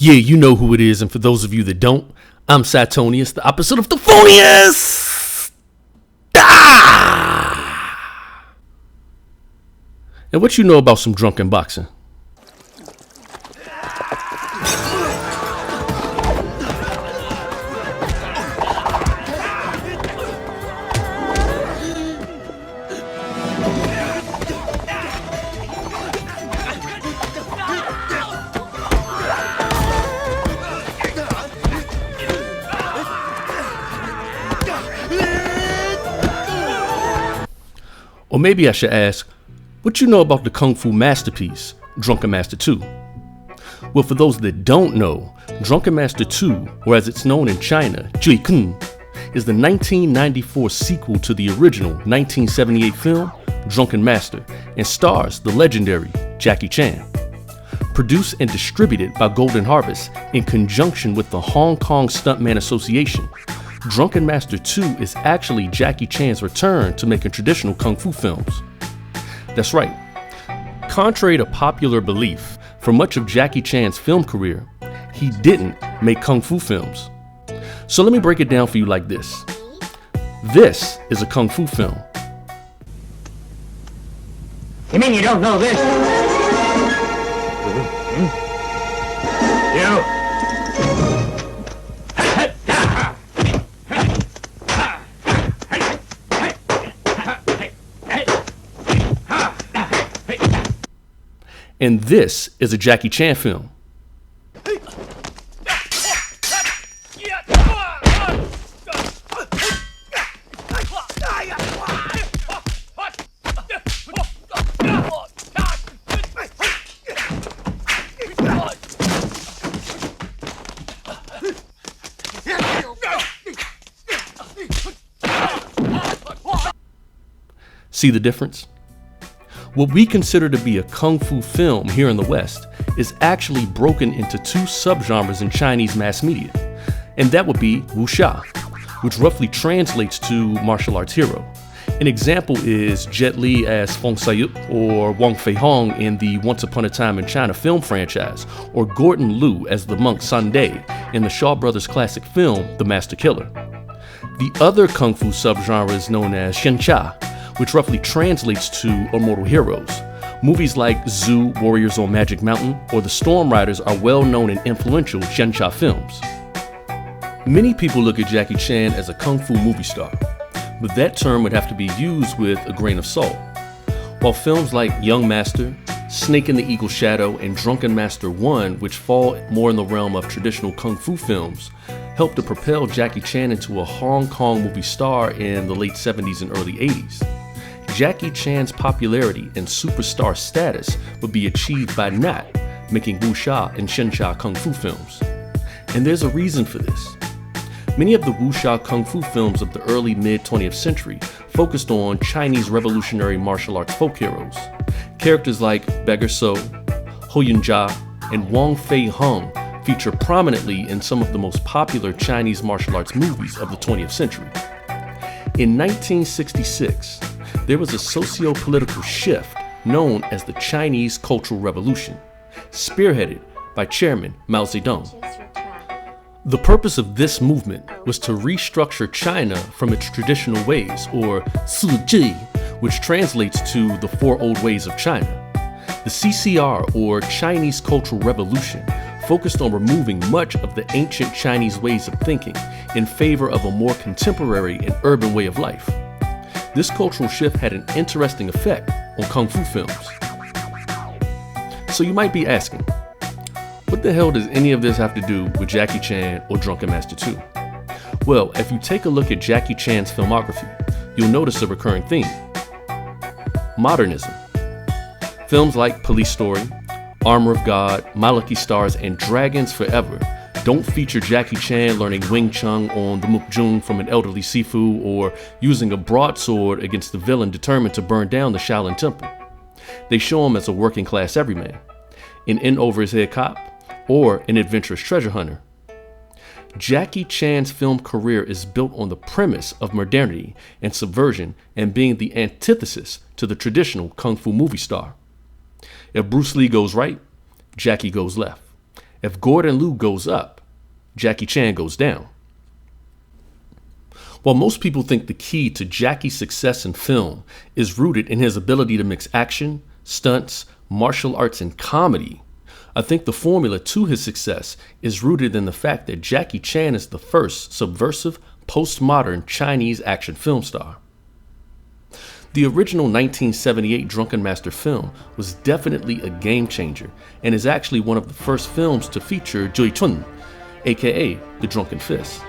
Yeah, you know who it is, and for those of you that don't, I'm Cytonius, the opposite of the phoniest! Ah! And what you know about some drunken boxing? Or maybe I should ask, what you know about the Kung Fu masterpiece, Drunken Master II? Well, for those that don't know, Drunken Master II, or as it's known in China, Jui Kun, is the 1994 sequel to the original 1978 film, Drunken Master, and stars the legendary Jackie Chan. Produced and distributed by Golden Harvest in conjunction with the Hong Kong Stuntman Association, Drunken Master II is actually Jackie Chan's return to making traditional kung fu films. That's right. Contrary to popular belief, for much of Jackie Chan's film career, he didn't make kung fu films. So let me break it down for you like this. This is a kung fu film. You mean you don't know this? You. And this is a Jackie Chan film. See the difference? What we consider to be a kung fu film here in the West is actually broken into two subgenres in Chinese mass media, and that would be wuxia, which roughly translates to martial arts hero. An example is Jet Li as Feng Sayup, or Wang Hong in the Once Upon a Time in China film franchise, or Gordon Liu as the monk Sun Day in the Shaw Brothers classic film The Master Killer. The other kung fu subgenre is known as Shenxia, which roughly translates to Immortal Heroes. Movies like Zoo, Warriors on Magic Mountain, or The Storm Riders are well known and influential Shenxia films. Many people look at Jackie Chan as a kung fu movie star, but that term would have to be used with a grain of salt. While films like Young Master, Snake and the Eagle's Shadow, and Drunken Master I, which fall more in the realm of traditional kung fu films, helped to propel Jackie Chan into a Hong Kong movie star in the late 70s and early 80s. Jackie Chan's popularity and superstar status would be achieved by not making wuxia and shenxia kung fu films. And there's a reason for this. Many of the wuxia kung fu films of the early mid-20th century focused on Chinese revolutionary martial arts folk heroes. Characters like Beggar So, Ho Yun-ja, and Wang Hong feature prominently in some of the most popular Chinese martial arts movies of the 20th century. In 1966, there was a socio-political shift known as the Chinese Cultural Revolution, spearheaded by Chairman Mao Zedong. The purpose of this movement was to restructure China from its traditional ways, or Suzhi, which translates to the Four Old Ways of China. The CCR, or Chinese Cultural Revolution, focused on removing much of the ancient Chinese ways of thinking in favor of a more contemporary and urban way of life. This cultural shift had an interesting effect on kung fu films. So you might be asking, what the hell does any of this have to do with Jackie Chan or Drunken Master II? Well, if you take a look at Jackie Chan's filmography, you'll notice a recurring theme: modernism. Films like Police Story, Armor of God, My Lucky Stars, and Dragons Forever don't feature Jackie Chan learning Wing Chun on the Mukjung from an elderly Sifu, or using a broadsword against the villain determined to burn down the Shaolin Temple. They show him as a working class everyman, an in-over-his-head cop, or an adventurous treasure hunter. Jackie Chan's film career is built on the premise of modernity and subversion and being the antithesis to the traditional kung fu movie star. If Bruce Lee goes right, Jackie goes left. If Gordon Liu goes up, Jackie Chan goes down. While most people think the key to Jackie's success in film is rooted in his ability to mix action, stunts, martial arts, and comedy, I think the formula to his success is rooted in the fact that Jackie Chan is the first subversive, postmodern Chinese action film star. The original 1978 Drunken Master film was definitely a game changer and is actually one of the first films to feature Jui Chun, aka the Drunken Fist.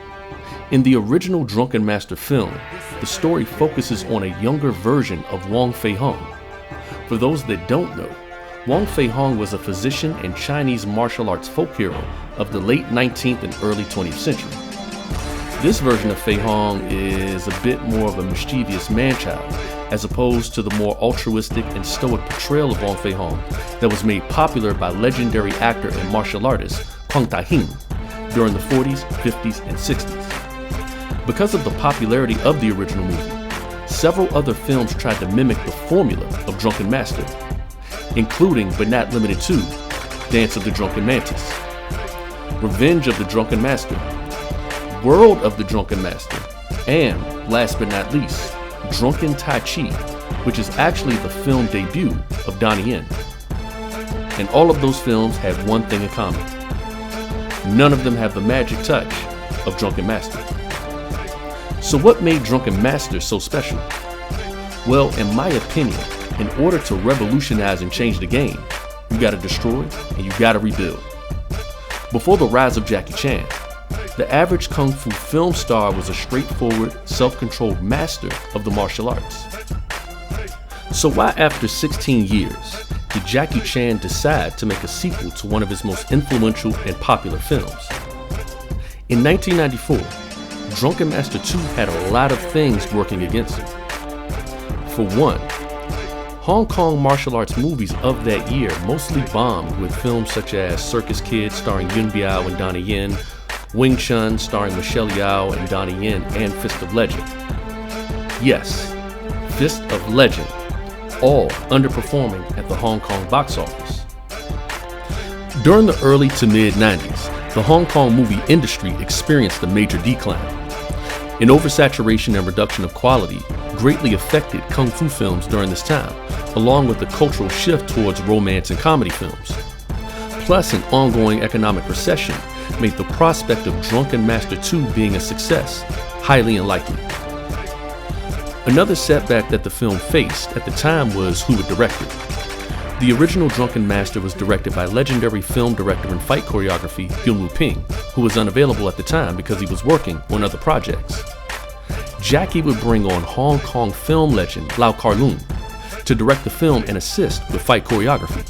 In the original Drunken Master film, the story focuses on a younger version of Wang Feihong. For those that don't know, Wang Feihong was a physician and Chinese martial arts folk hero of the late 19th and early 20th century. This version of Feihong is a bit more of a mischievous man-child, as opposed to the more altruistic and stoic portrayal of Wang Feihong that was made popular by legendary actor and martial artist Huang Taihing during the 40s, 50s, and 60s. Because of the popularity of the original movie, several other films tried to mimic the formula of Drunken Master, including but not limited to Dance of the Drunken Mantis, Revenge of the Drunken Master, World of the Drunken Master, and last but not least, Drunken Tai Chi, which is actually the film debut of Donnie Yen. And all of those films have one thing in common. None of them have the magic touch of Drunken Master. So what made Drunken Master so special? Well, in my opinion, in order to revolutionize and change the game, you gotta destroy and you gotta rebuild. Before the rise of Jackie Chan, the average kung fu film star was a straightforward, self-controlled master of the martial arts. So why after 16 years did Jackie Chan decide to make a sequel to one of his most influential and popular films? In 1994, Drunken Master II had a lot of things working against him. For one, Hong Kong martial arts movies of that year mostly bombed, with films such as Circus Kid starring Yuen Biao and Donnie Yen, Wing Chun starring Michelle Yeoh and Donnie Yen, and Fist of Legend. Yes, Fist of Legend, all underperforming at the Hong Kong box office. During the early to mid 90s, the Hong Kong movie industry experienced a major decline. An oversaturation and reduction of quality greatly affected kung fu films during this time, along with the cultural shift towards romance and comedy films. Plus, an ongoing economic recession made the prospect of Drunken Master II being a success highly unlikely. Another setback that the film faced at the time was who would direct it. The original Drunken Master was directed by legendary film director and fight choreography Yuen Woo-ping, who was unavailable at the time because he was working on other projects. Jackie would bring on Hong Kong film legend Lau Kar-leung to direct the film and assist with fight choreography.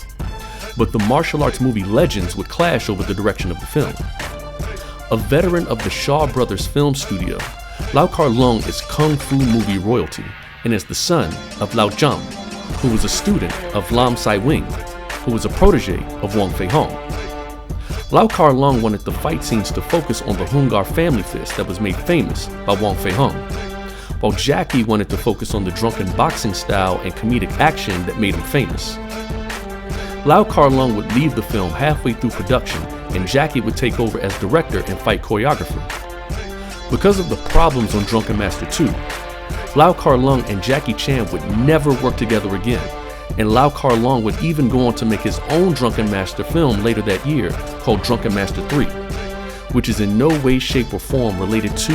But the martial arts movie legends would clash over the direction of the film. A veteran of the Shaw Brothers film studio, Lau Kar-leung is kung fu movie royalty and is the son of Lau Zhang, who was a student of Lam Sai-wing, who was a protege of Wang Feihong. Lau Kar-leung wanted the fight scenes to focus on the Hungar family fist that was made famous by Wang Feihong, while Jackie wanted to focus on the drunken boxing style and comedic action that made him famous. Lau Kar-leung would leave the film halfway through production, and Jackie would take over as director and fight choreographer. Because of the problems on Drunken Master II, Lau Kar-leung and Jackie Chan would never work together again, and Lau Kar-leung would even go on to make his own Drunken Master film later that year called Drunken Master III, which is in no way, shape, or form related to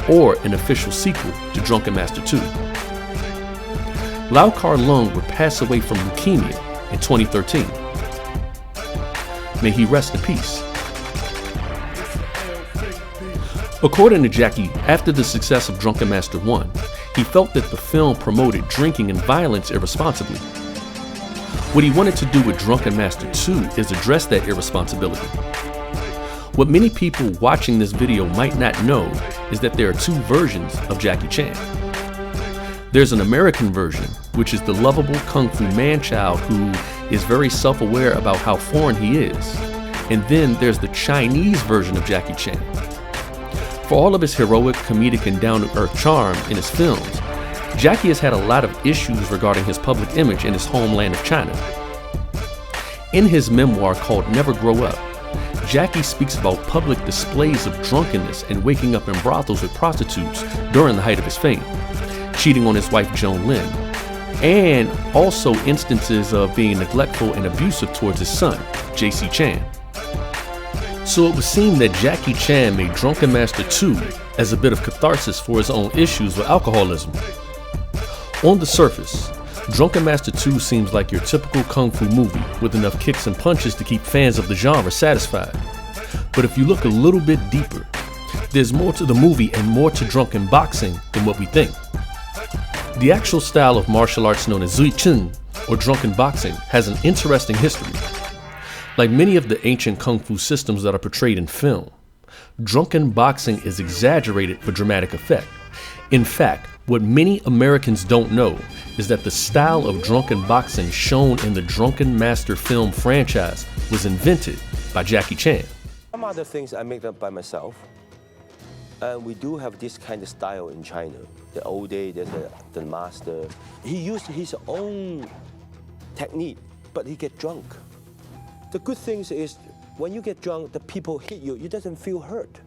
or an official sequel to Drunken Master II. Lau Kar-leung would pass away from leukemia in 2013. May he rest in peace. According to Jackie, after the success of Drunken Master I, he felt that the film promoted drinking and violence irresponsibly. What he wanted to do with Drunken Master II is address that irresponsibility. What many people watching this video might not know is that there are two versions of Jackie Chan. There's an American version, which is the lovable kung fu man-child who is very self-aware about how foreign he is. And then there's the Chinese version of Jackie Chan. For all of his heroic, comedic, and down-to-earth charm in his films, Jackie has had a lot of issues regarding his public image in his homeland of China. In his memoir called Never Grow Up, Jackie speaks about public displays of drunkenness and waking up in brothels with prostitutes during the height of his fame, cheating on his wife Joan Lynn, and also instances of being neglectful and abusive towards his son, J.C. Chan. So it would seem that Jackie Chan made Drunken Master II as a bit of catharsis for his own issues with alcoholism. On the surface, Drunken Master II seems like your typical kung fu movie with enough kicks and punches to keep fans of the genre satisfied. But if you look a little bit deeper, there's more to the movie and more to drunken boxing than what we think. The actual style of martial arts known as Zui Chin, or drunken boxing, has an interesting history. Like many of the ancient kung fu systems that are portrayed in film, drunken boxing is exaggerated for dramatic effect. In fact, what many Americans don't know is that the style of drunken boxing shown in the Drunken Master film franchise was invented by Jackie Chan. Some other things I make up by myself. And we do have this kind of style in China. The old day, there's the master. He used his own technique, but he get drunk. The good thing is, when you get drunk, the people hit you, you doesn't feel hurt.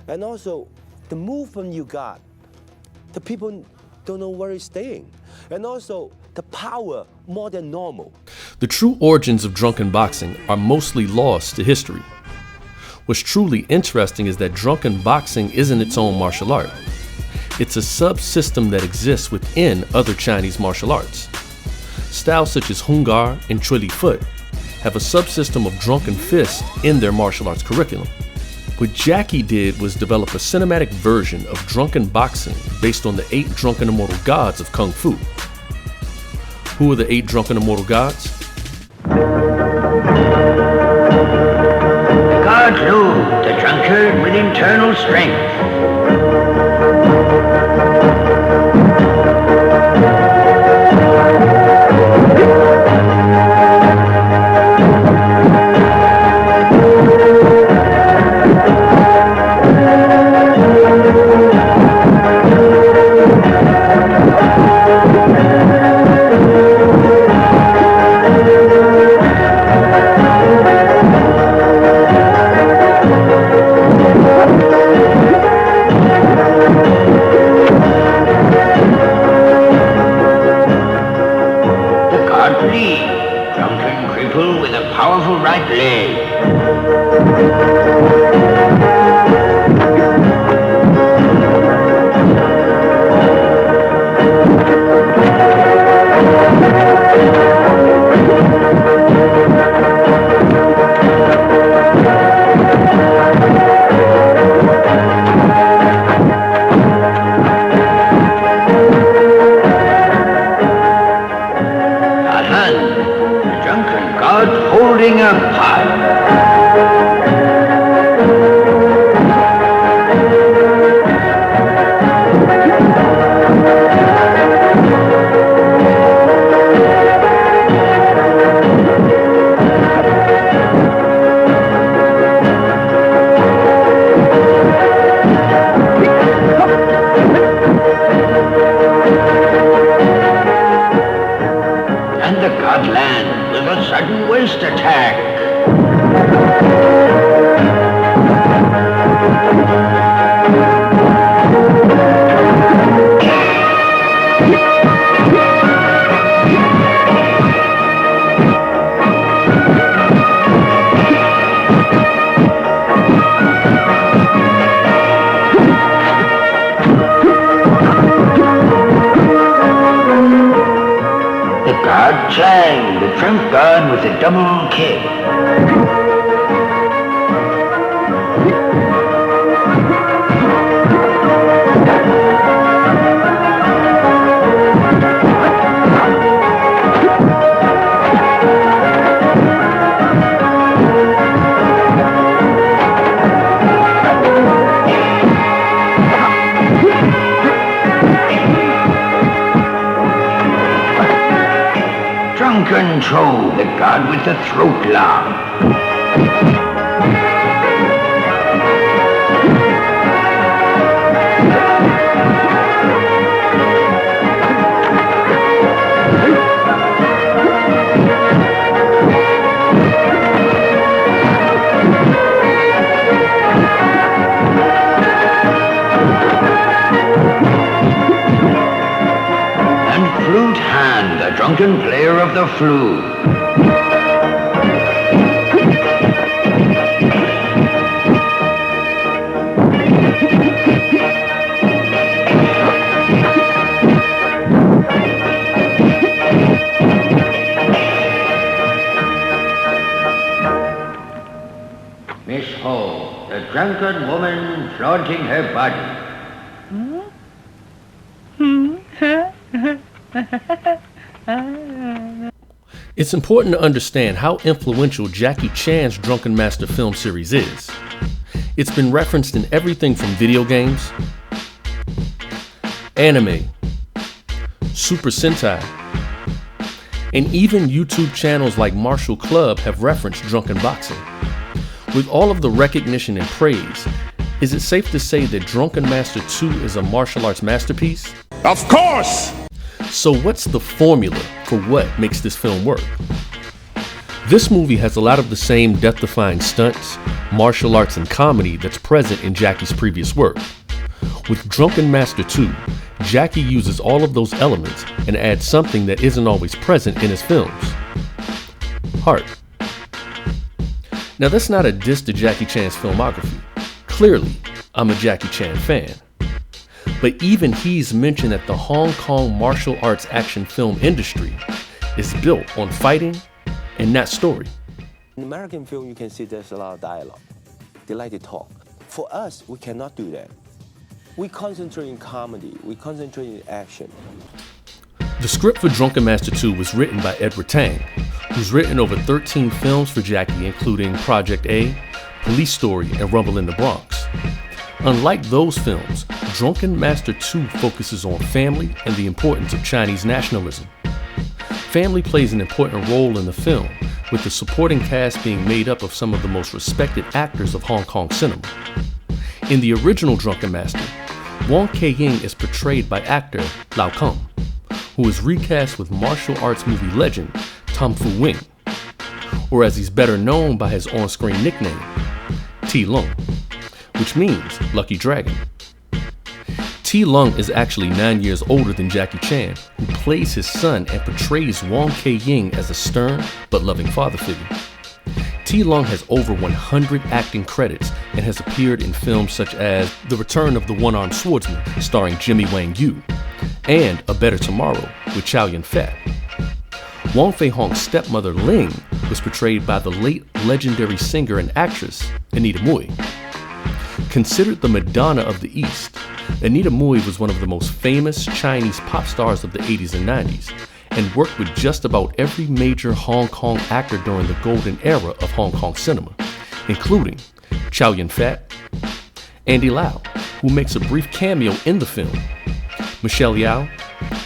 And also, the movement you got, the people don't know where it's staying. And also, the power more than normal. The true origins of drunken boxing are mostly lost to history. What's truly interesting is that drunken boxing isn't its own martial art. It's a subsystem that exists within other Chinese martial arts. Styles such as Hungar and Choi Li Foot have a subsystem of drunken fist in their martial arts curriculum. What Jackie did was develop a cinematic version of drunken boxing based on the 8 drunken immortal gods of Kung Fu. Who are the 8 drunken immortal gods? God Lowe, the drunkard with internal strength. The trump god with a double kick. Control, the god with the throat lock. Trojan player of the flute. Miss Ho, the drunken woman flaunting her body. It's important to understand how influential Jackie Chan's Drunken Master film series is. It's been referenced in everything from video games, anime, Super Sentai, and even YouTube channels like Martial Club have referenced drunken boxing. With all of the recognition and praise, is it safe to say that Drunken Master II is a martial arts masterpiece? Of course! So what's the formula for what makes this film work? This movie has a lot of the same death-defying stunts, martial arts, and comedy that's present in Jackie's previous work. With Drunken Master II, Jackie uses all of those elements and adds something that isn't always present in his films: heart. Now that's not a diss to Jackie Chan's filmography. Clearly, I'm a Jackie Chan fan. But even he's mentioned that the Hong Kong martial arts action film industry is built on fighting and not story. In American film, you can see there's a lot of dialogue. They like to talk. For us, we cannot do that. We concentrate in comedy. We concentrate in action. The script for Drunken Master II was written by Edward Tang, who's written over 13 films for Jackie, including Project A, Police Story, and Rumble in the Bronx. Unlike those films, Drunken Master II focuses on family and the importance of Chinese nationalism. Family plays an important role in the film, with the supporting cast being made up of some of the most respected actors of Hong Kong cinema. In the original Drunken Master, Wang Ke-ying is portrayed by actor Lowe, who is recast with martial arts movie legend Tom Fu Wing, or as he's better known by his on-screen nickname, T. Lung, which means Lucky Dragon. T. Lung is actually 9 years older than Jackie Chan, who plays his son and portrays Wang Ke-ying as a stern but loving father figure. T. Lung has over 100 acting credits and has appeared in films such as The Return of the One-Armed Swordsman, starring Jimmy Wang Yu, and A Better Tomorrow with Chow Yun-fat. Wang Fei-hong's stepmother Ling was portrayed by the late legendary singer and actress Anita Mui. Considered the Madonna of the East, Anita Mui was one of the most famous Chinese pop stars of the 80s and 90s, and worked with just about every major Hong Kong actor during the golden era of Hong Kong cinema, including Chow Yun-fat, Andy Lau, who makes a brief cameo in the film, Michelle Yeoh,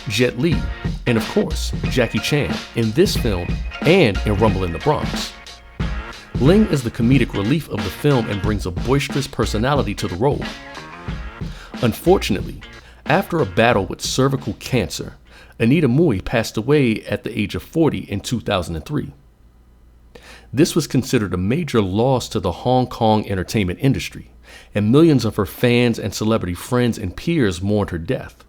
Jet Li, and of course, Jackie Chan in this film and in Rumble in the Bronx. Ling is the comedic relief of the film and brings a boisterous personality to the role. Unfortunately, after a battle with cervical cancer, Anita Mui passed away at the age of 40 in 2003. This was considered a major loss to the Hong Kong entertainment industry, and millions of her fans and celebrity friends and peers mourned her death.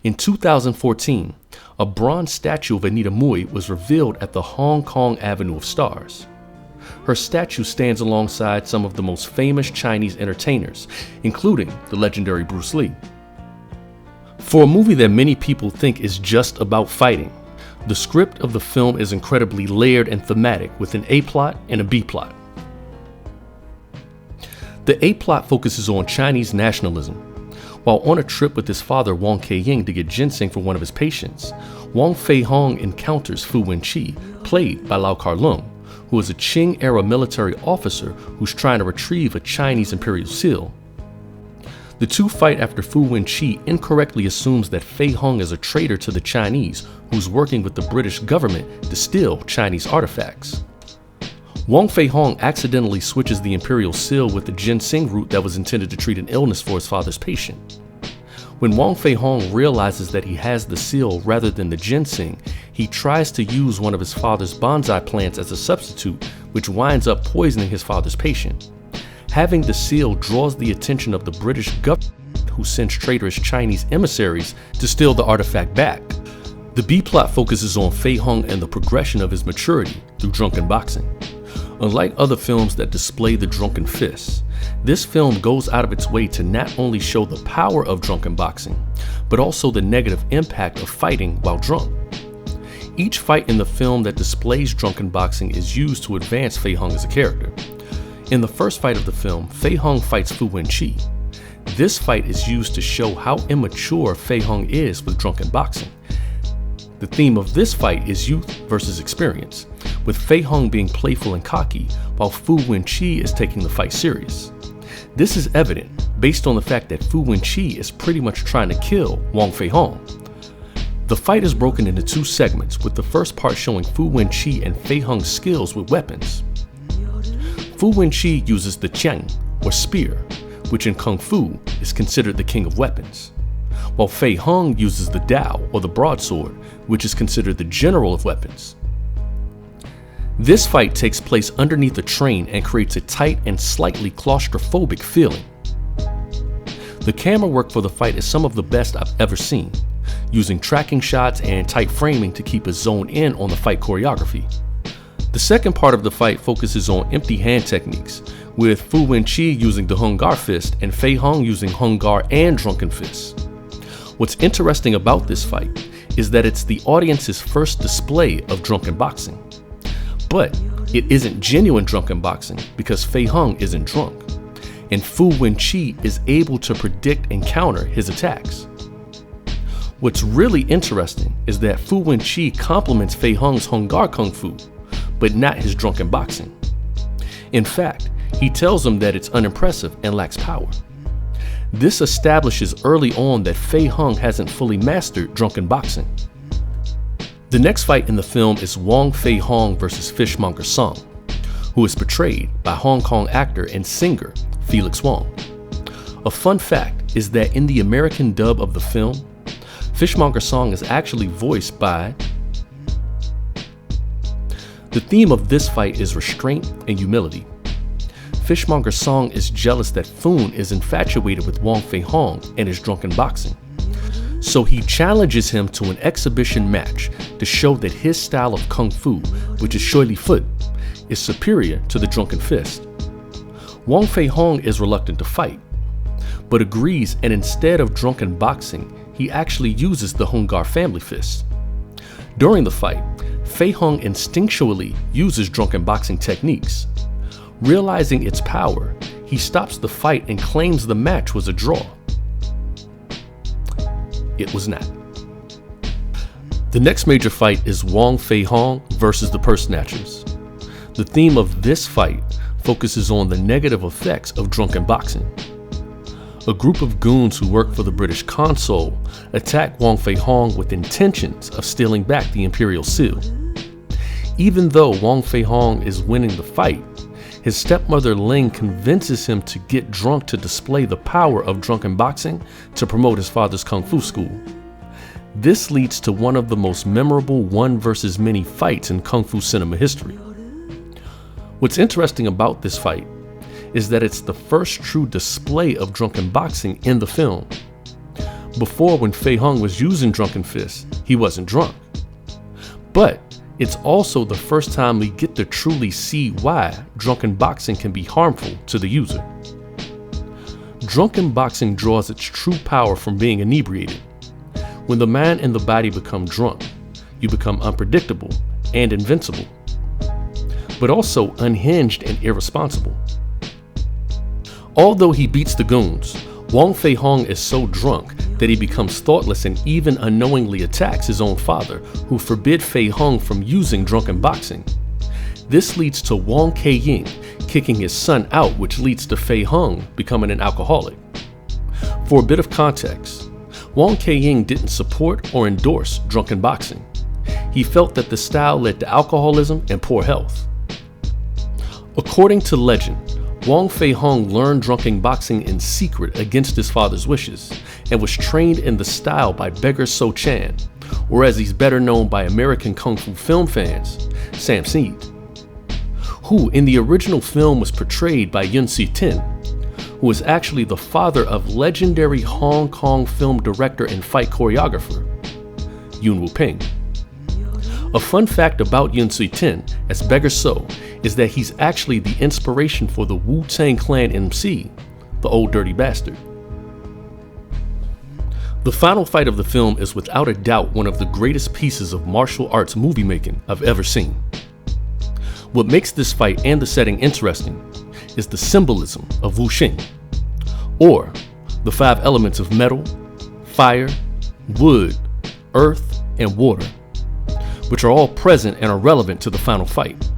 In 2014, a bronze statue of Anita Mui was revealed at the Hong Kong Avenue of Stars. Her statue stands alongside some of the most famous Chinese entertainers, including the legendary Bruce Lee. For a movie that many people think is just about fighting, the script of the film is incredibly layered and thematic, with an A plot and a B plot. The A plot focuses on Chinese nationalism. While on a trip with his father Wang Ke-ying to get ginseng for one of his patients, Wang Fei-hong encounters Fu Wenqi, played by Lau Kar-leung, who is a Qing-era military officer who's trying to retrieve a Chinese imperial seal. The two fight after Fu Wenqi incorrectly assumes that Fei-hong is a traitor to the Chinese who's working with the British government to steal Chinese artifacts. Wang Fei-hong accidentally switches the imperial seal with the ginseng root that was intended to treat an illness for his father's patient. When Wang Fei-hong realizes that he has the seal rather than the ginseng, he tries to use one of his father's bonsai plants as a substitute, which winds up poisoning his father's patient. Having the seal draws the attention of the British government, who sends traitorous Chinese emissaries to steal the artifact back. The The B-plot focuses on Fei Hung and the progression of his maturity through drunken boxing. Unlike other films that display the drunken fists, this film goes out of its way to not only show the power of drunken boxing, but also the negative impact of fighting while drunk. Each fight in the film that displays drunken boxing is used to advance Fei Hung as a character. In the first fight of the film, Fei Hung fights Fu Wenqi. This fight is used to show how immature Fei Hung is with drunken boxing. The theme of this fight is youth versus experience, with Fei Hung being playful and cocky, while Fu Wenqi is taking the fight serious. This is evident based on the fact that Fu Wenqi is pretty much trying to kill Wang Fei Hung. The fight is broken into two segments, with the first part showing Fu Wenqi and Fei Hung's skills with weapons. Fu Wenqi uses the qiang, or spear, which in Kung Fu is considered the king of weapons, while Fei Hung uses the Dao, or the broadsword, which is considered the general of weapons. This fight takes place underneath a train and creates a tight and slightly claustrophobic feeling. The camera work for the fight is some of the best I've ever seen, using tracking shots and tight framing to keep us zoned in on the fight choreography. The second part of the fight focuses on empty hand techniques, with Fu Wenqi using the Hung Gar fist and Fei Hung using Hung Gar and drunken fists. What's interesting about this fight is that it's the audience's first display of drunken boxing. But it isn't genuine drunken boxing because Fei Hung isn't drunk, and Fu Wenqi is able to predict and counter his attacks. What's really interesting is that Fu Wenqi complements Fei Hung's Hung Gar Kung Fu, but not his drunken boxing. In fact, he tells him that it's unimpressive and lacks power. This establishes early on that Fei Hung hasn't fully mastered drunken boxing. The next fight in the film is Wang Fei Hong versus Fishmonger Song, who is portrayed by Hong Kong actor and singer Felix Wang. A fun fact is that in the American dub of the film, Fishmonger Song is actually voiced by... The theme of this fight is restraint and humility. Fishmonger Song is jealous that Foon is infatuated with Wang Fei Hong and his drunken boxing. So he challenges him to an exhibition match to show that his style of Kung Fu, which is Shoi Li Fut, is superior to the drunken fist. Wang Fei Hong is reluctant to fight, but agrees, and instead of drunken boxing, he actually uses the Hung Gar family fist. During the fight, Fei Hung instinctually uses drunken boxing techniques. Realizing its power, he stops the fight and claims the match was a draw. It was not. The next major fight is Wang Fei Hong versus the Purse Snatchers. The theme of this fight focuses on the negative effects of drunken boxing. A group of goons who work for the British consul attack Wang Fei Hong with intentions of stealing back the imperial seal. Even though Wang Fei Hong is winning the fight, his stepmother Ling convinces him to get drunk to display the power of drunken boxing to promote his father's kung fu school. This leads to one of the most memorable one versus many fights in kung fu cinema history. What's interesting about this fight is that it's the first true display of drunken boxing in the film. Before, when Fei Hung was using drunken fists, he wasn't drunk. But it's also the first time we get to truly see why drunken boxing can be harmful to the user. Drunken boxing draws its true power from being inebriated. When the mind and the body become drunk, you become unpredictable and invincible, but also unhinged and irresponsible. Although he beats the goons, Wang Fei Hong is so drunk that he becomes thoughtless and even unknowingly attacks his own father, who forbid Fei Hong from using drunken boxing. This leads to Wang Ke-ying kicking his son out, which leads to Fei Hong becoming an alcoholic. For a bit of context, Wang Ke-ying didn't support or endorse drunken boxing. He felt that the style led to alcoholism and poor health. According to legend, Wang Fei Hong learned drunken boxing in secret against his father's wishes and was trained in the style by Beggar So Chan, or as he's better known by American Kung Fu film fans, Sam Seed, who in the original film was portrayed by Yun Si-tin, who was actually the father of legendary Hong Kong film director and fight choreographer Yun Wu-ping. A fun fact about Yun Sui-tin, as Beggar So, is that he's actually the inspiration for the Wu-Tang Clan MC, the Old Dirty Bastard. The final fight of the film is without a doubt one of the greatest pieces of martial arts movie making I've ever seen. What makes this fight and the setting interesting is the symbolism of Wuxing, or the 5 elements of metal, fire, wood, earth, and water, which are all present and are relevant to the final fight.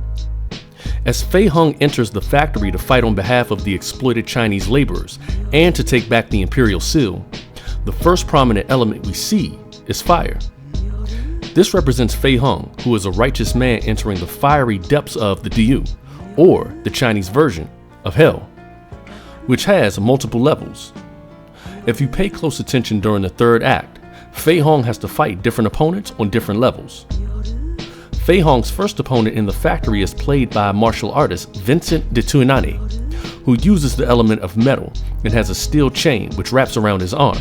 As Fei Hung enters the factory to fight on behalf of the exploited Chinese laborers and to take back the imperial seal, the first prominent element we see is fire. This represents Fei Hung, who is a righteous man entering the fiery depths of the Diu, or the Chinese version of hell, which has multiple levels. If you pay close attention during the third act, Fei Hung has to fight different opponents on different levels. Fei Hong's first opponent in the factory is played by martial artist Vincent de Tuinani, who uses the element of metal and has a steel chain which wraps around his arm.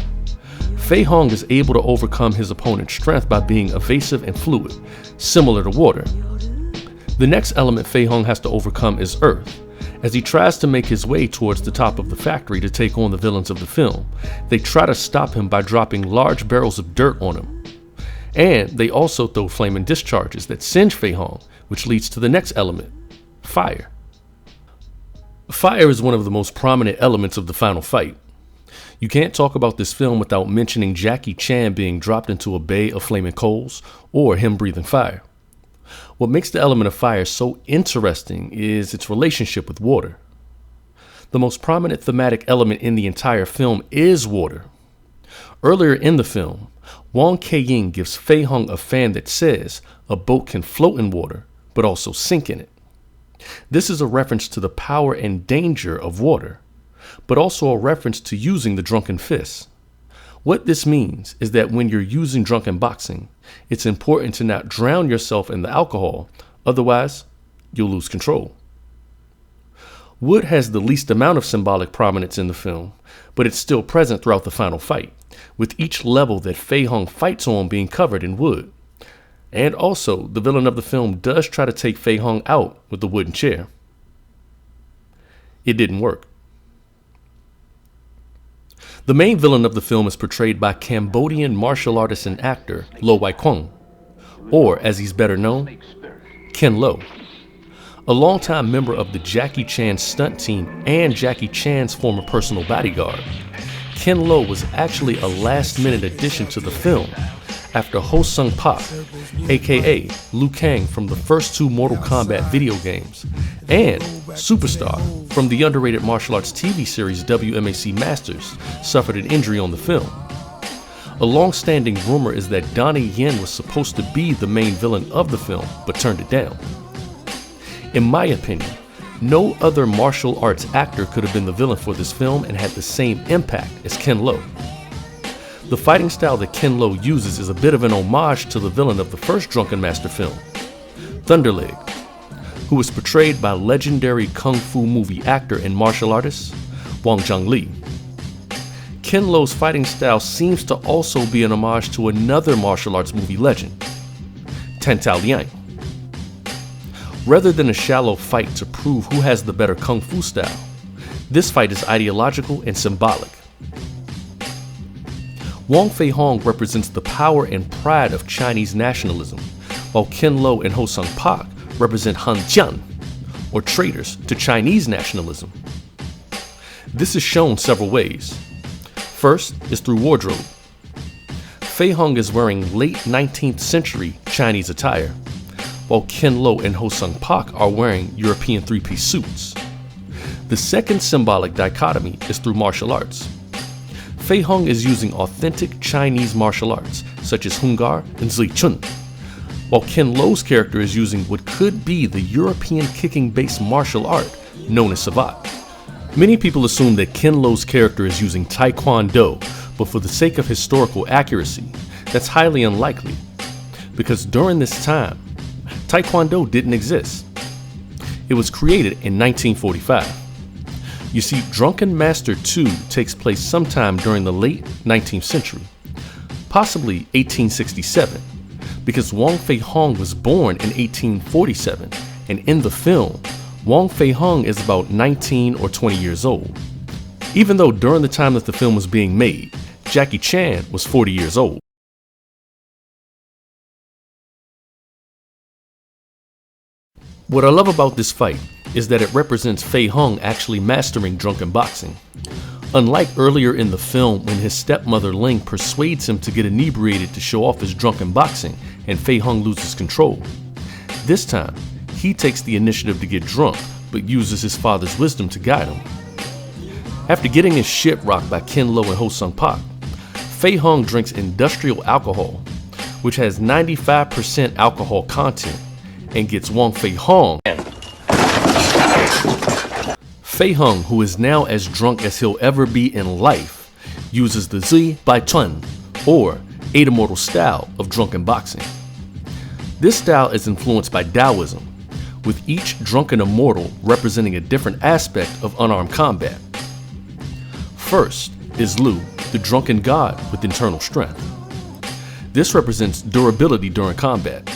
Fei Hong is able to overcome his opponent's strength by being evasive and fluid, similar to water. The next element Fei Hong has to overcome is earth. As he tries to make his way towards the top of the factory to take on the villains of the film, they try to stop him by dropping large barrels of dirt on him. And they also throw flaming discharges that singe Fei Hong, which leads to the next element, fire. Fire is one of the most prominent elements of the final fight. You can't talk about this film without mentioning Jackie Chan being dropped into a bay of flaming coals, or him breathing fire. What makes the element of fire so interesting is its relationship with water. The most prominent thematic element in the entire film is water. Earlier in the film, Wang Keiying gives Fei Hung a fan that says a boat can float in water, but also sink in it. This is a reference to the power and danger of water, but also a reference to using the drunken fist. What this means is that when you're using drunken boxing, it's important to not drown yourself in the alcohol, otherwise you'll lose control. Wood has the least amount of symbolic prominence in the film, but it's still present throughout the final fight, with each level that Fei Hung fights on being covered in wood. And also, the villain of the film does try to take Fei Hung out with the wooden chair. It didn't work. The main villain of the film is portrayed by Cambodian martial artist and actor Lowe, or as he's better known, Ken Lowe. A longtime member of the Jackie Chan stunt team and Jackie Chan's former personal bodyguard, Ken Lowe was actually a last-minute addition to the film after Ho Sung Pak, aka Liu Kang from the first 2 Mortal Kombat video games, and Superstar from the underrated martial arts TV series WMAC Masters, suffered an injury on the film. A long-standing rumor is that Donnie Yen was supposed to be the main villain of the film, but turned it down. In my opinion, no other martial arts actor could have been the villain for this film and had the same impact as Ken Lowe. The fighting style that Ken Lowe uses is a bit of an homage to the villain of the first Drunken Master film, Thunderleg, who was portrayed by legendary kung fu movie actor and martial artist Wang Zhongli. Ken Lowe's fighting style seems to also be an homage to another martial arts movie legend, Tan Tao Liang. Rather than a shallow fight to prove who has the better kung fu style, this fight is ideological and symbolic. Wang Fei Hong represents the power and pride of Chinese nationalism, while Ken Lowe and Ho Sung Pak represent Hanjian, or traitors to Chinese nationalism. This is shown several ways. First is through wardrobe. Fei Hung is wearing late 19th century Chinese attire, while Ken Lowe and Ho Sung Pak are wearing European 3-piece suits. The second symbolic dichotomy is through martial arts. Fei Hung is using authentic Chinese martial arts, such as Hungar and Zichun, while Ken Lowe's character is using what could be the European kicking-based martial art known as Savate. Many people assume that Ken Lowe's character is using Taekwondo, but for the sake of historical accuracy, that's highly unlikely, because during this time, Taekwondo didn't exist. It was created in 1945. You see, Drunken Master II takes place sometime during the late 19th century, possibly 1867, because Wang Fei Hong was born in 1847, and in the film, Wang Fei Hong is about 19 or 20 years old, even though during the time that the film was being made, Jackie Chan was 40 years old. What I love about this fight is that it represents Fei Hong actually mastering drunken boxing. Unlike earlier in the film when his stepmother Ling persuades him to get inebriated to show off his drunken boxing and Fei Hong loses control, this time he takes the initiative to get drunk but uses his father's wisdom to guide him. After getting his shit rocked by Ken Lowe and Ho Sung Pak, Fei Hong drinks industrial alcohol, which has 95% alcohol content, and gets Wang Fei Hong. Fei Hong, who is now as drunk as he'll ever be in life, uses the Zi Bai Chun, or 8 Immortal style of drunken boxing. This style is influenced by Taoism, with each drunken immortal representing a different aspect of unarmed combat. First is Lu, the drunken god with internal strength. This represents durability during combat.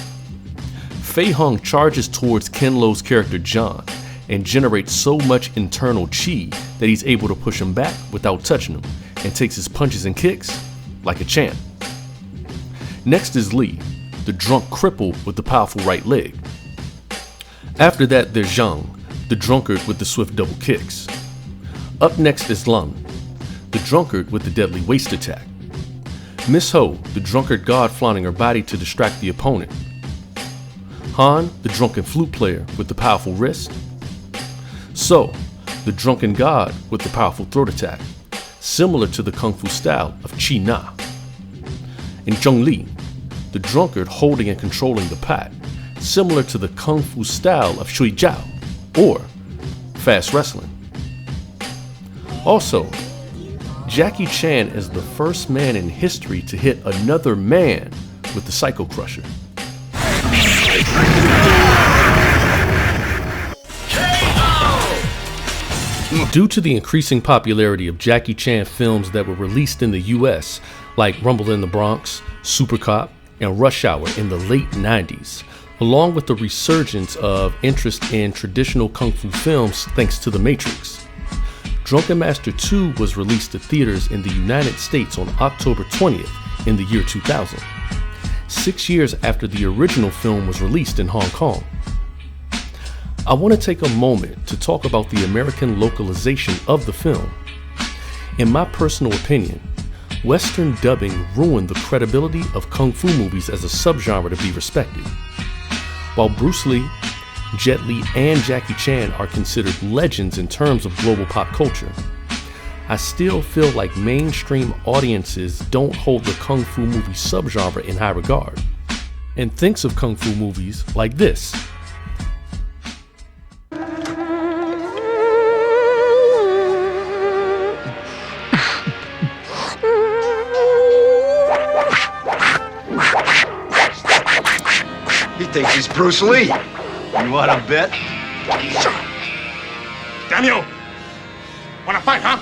Fei Hong charges towards Ken Lo's character John and generates so much internal chi that he's able to push him back without touching him and takes his punches and kicks like a champ. Next is Li, the drunk cripple with the powerful right leg. After that there's Zhang, the drunkard with the swift double kicks. Up next is Lung, the drunkard with the deadly waist attack. Miss Ho, the drunkard god flaunting her body to distract the opponent. Han, the drunken flute player with the powerful wrist. So, the drunken god with the powerful throat attack, similar to the kung fu style of Chi Na. And Zhong Li, the drunkard holding and controlling the pot, similar to the kung fu style of Shui Jiao, or fast wrestling. Also, Jackie Chan is the first man in history to hit another man with the Psycho Crusher. Due to the increasing popularity of Jackie Chan films that were released in the US, like Rumble in the Bronx, Super Cop, and Rush Hour in the late 90s, along with the resurgence of interest in traditional kung fu films thanks to The Matrix, Drunken Master II was released to theaters in the United States on October 20th in the year 2000, 6 years after the original film was released in Hong Kong. I want to take a moment to talk about the American localization of the film. In my personal opinion, Western dubbing ruined the credibility of kung fu movies as a subgenre to be respected. While Bruce Lee, Jet Li, and Jackie Chan are considered legends in terms of global pop culture, I still feel like mainstream audiences don't hold the kung fu movie subgenre in high regard, and thinks of kung fu movies like this. He thinks he's Bruce Lee. You want a bet? Damn you! Wanna fight, huh?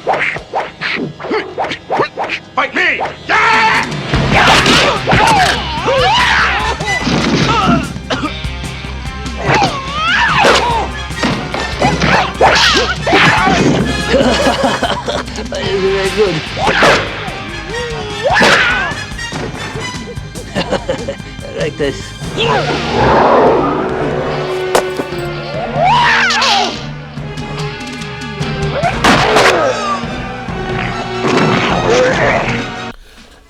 Fight me! Yeah! Very good. I like this.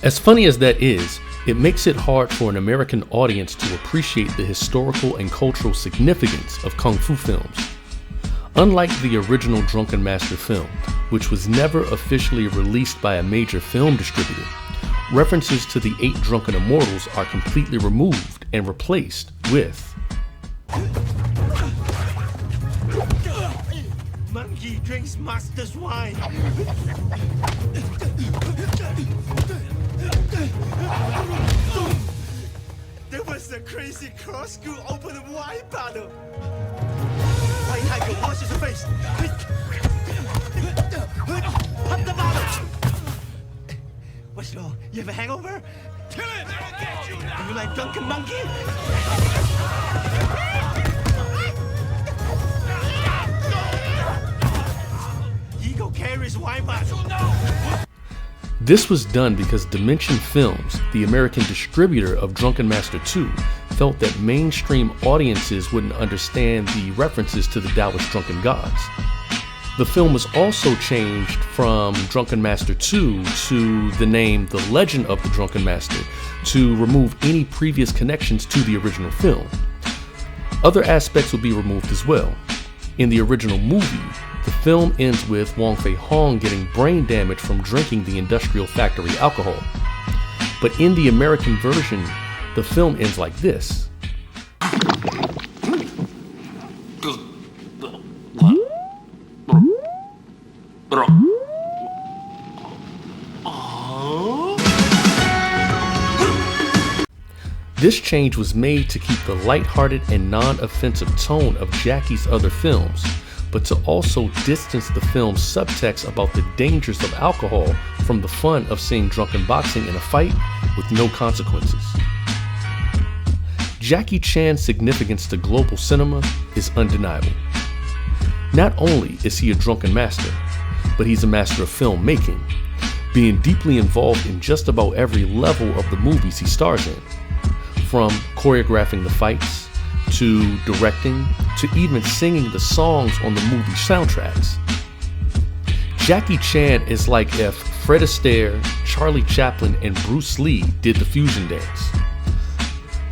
As funny as that is, it makes it hard for an American audience to appreciate the historical and cultural significance of kung fu films. Unlike the original Drunken Master film, which was never officially released by a major film distributor, references to the 8 drunken immortals are completely removed and replaced with Monkey drinks master's wine. There was a crazy cross-school open wine battle. Why had you wash your face? Pop the bottle. What's wrong? You have a hangover? Kill it! You like drunken monkey? Eagle carries wine bottle. This was done because Dimension Films, the American distributor of Drunken Master II, felt that mainstream audiences wouldn't understand the references to the Taoist drunken gods. The film was also changed from Drunken Master II to the name The Legend of the Drunken Master to remove any previous connections to the original film. Other aspects would be removed as well. In the original movie, the film ends with Wang Fei-hong getting brain damage from drinking the industrial factory alcohol. But in the American version, the film ends like this. This change was made to keep the lighthearted and non-offensive tone of Jackie's other films, but to also distance the film's subtext about the dangers of alcohol from the fun of seeing drunken boxing in a fight with no consequences. Jackie Chan's significance to global cinema is undeniable. Not only is he a drunken master, but he's a master of filmmaking, being deeply involved in just about every level of the movies he stars in, from choreographing the fights, to directing, to even singing the songs on the movie soundtracks. Jackie Chan is like if Fred Astaire, Charlie Chaplin, and Bruce Lee did the fusion dance.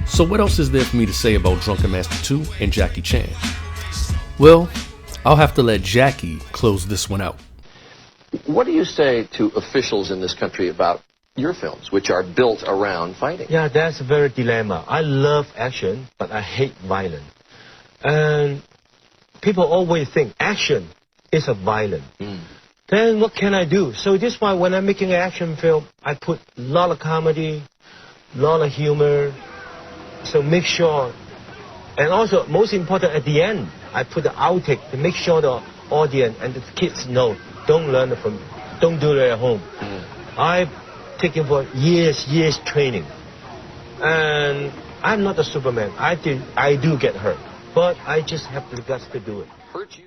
So what else is there for me to say about Drunken Master II and Jackie Chan? Well, I'll have to let Jackie close this one out. What do you say to officials in this country about your films, which are built around fighting? Yeah, that's a very dilemma. I love action, but I hate violence. And people always think action is a violence. Then what can I do? So this is why when I'm making an action film, I put a lot of comedy, a lot of humor. So make sure, and also most important at the end, I put the outtake to make sure the audience and the kids know, don't do it at home. I've taken for years training. And I'm not a Superman. I do get hurt. But I just have the guts to do it. Hurt you?